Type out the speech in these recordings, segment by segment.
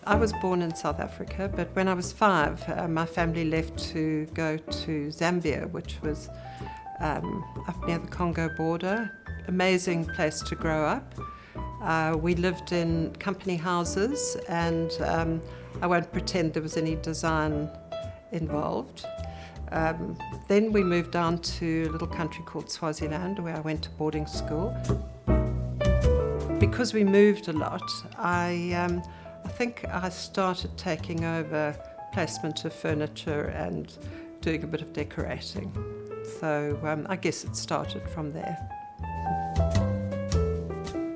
I was born in South Africa, but when I was 5, my family left to go to Zambia, which was up near the Congo border. Amazing place to grow up. We lived in company houses, and I won't pretend there was any design involved. Then we moved down to a little country called Swaziland, where I went to boarding school. Because we moved a lot, I think I started taking over placement of furniture and doing a bit of decorating. So I guess it started from there.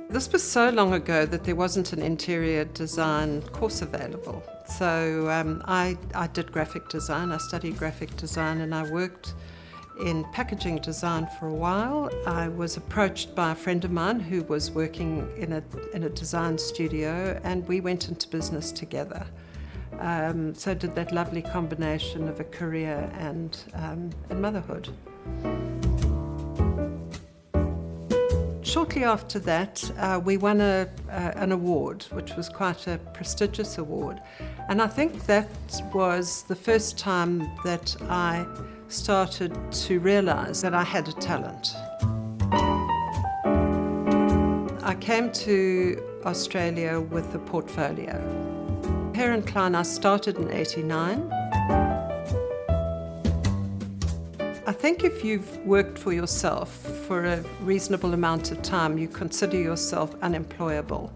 This was so long ago that there wasn't an interior design course available. So I did graphic design. I studied graphic design, and I worked in packaging design for a while. I was approached by a friend of mine who was working in a design studio, and we went into business together. So I did that lovely combination of a career and motherhood. Shortly after that, we won an award, which was quite a prestigious award. And I think that was the first time that I started to realize that I had a talent. I came to Australia with a portfolio. Hare & Klein, I started in '89. I think if you've worked for yourself for a reasonable amount of time, you consider yourself unemployable.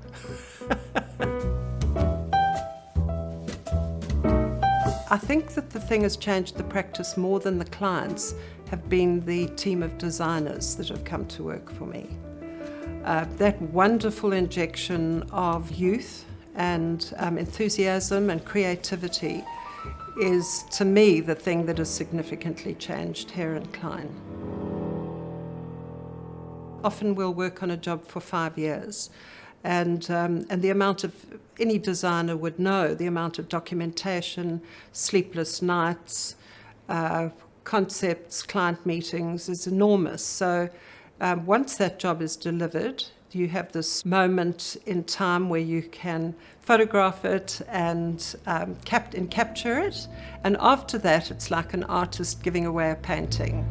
I think that the thing has changed the practice more than the clients have been the team of designers that have come to work for me. That wonderful injection of youth and enthusiasm and creativity is, to me, the thing that has significantly changed Hare & Klein. Often we'll work on a job for 5 years, and the amount of, any designer would know, the amount of documentation, sleepless nights, concepts, client meetings is enormous. So once that job is delivered, you have this moment in time where you can photograph it and capture it. And after that, it's like an artist giving away a painting.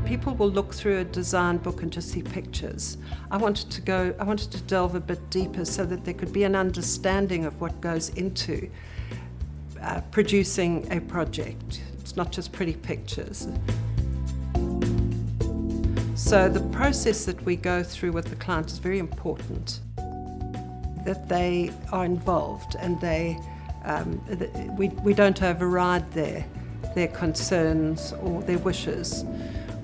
People will look through a design book and just see pictures. I wanted to delve a bit deeper so that there could be an understanding of what goes into producing a project. It's not just pretty pictures. So the process that we go through with the client is very important, that they are involved and we don't override their concerns or their wishes.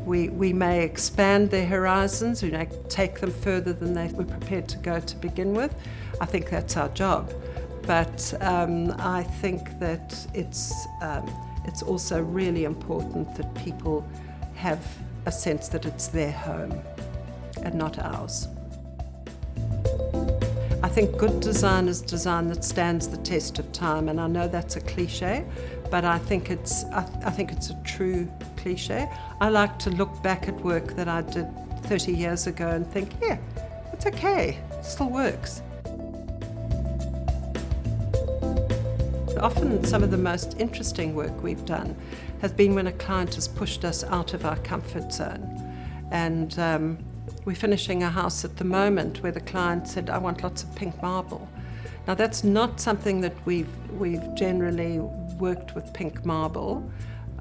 We may expand their horizons, we may take them further than they were prepared to go to begin with. I think that's our job. But I think that it's also really important that people have a sense that it's their home and not ours. I think good design is design that stands the test of time, and I know that's a cliche, but I think it's a true cliche. I like to look back at work that I did 30 years ago and think, yeah, it's okay, it still works. Often some of the most interesting work we've done has been when a client has pushed us out of our comfort zone. And we're finishing a house at the moment where the client said, I want lots of pink marble. Now that's not something that we've generally worked with pink marble,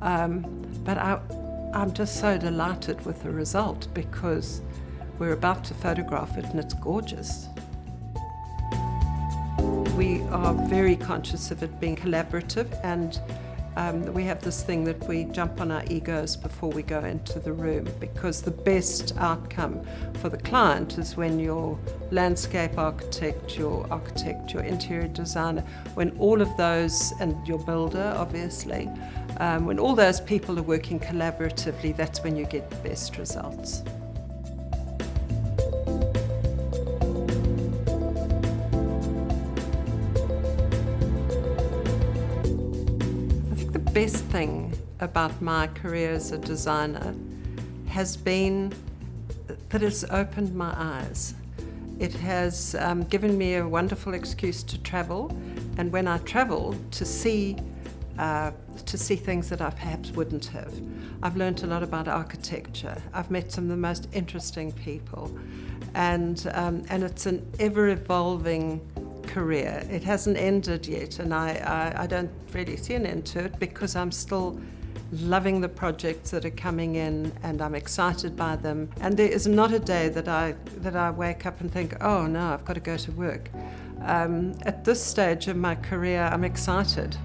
but I'm just so delighted with the result because we're about to photograph it and it's gorgeous. We are very conscious of it being collaborative, and we have this thing that we jump on our egos before we go into the room, because the best outcome for the client is when your landscape architect, your interior designer, when all of those, and your builder obviously, when all those people are working collaboratively, that's when you get the best results. The best thing about my career as a designer has been that it's opened my eyes. It has given me a wonderful excuse to travel, and when I travel, to see things that I perhaps wouldn't have. I've learnt a lot about architecture. I've met some of the most interesting people, and it's an ever-evolving career. It hasn't ended yet, and I don't really see an end to it because I'm still loving the projects that are coming in, and I'm excited by them. And there is not a day that I wake up and think, oh no, I've got to go to work. At this stage of my career, I'm excited.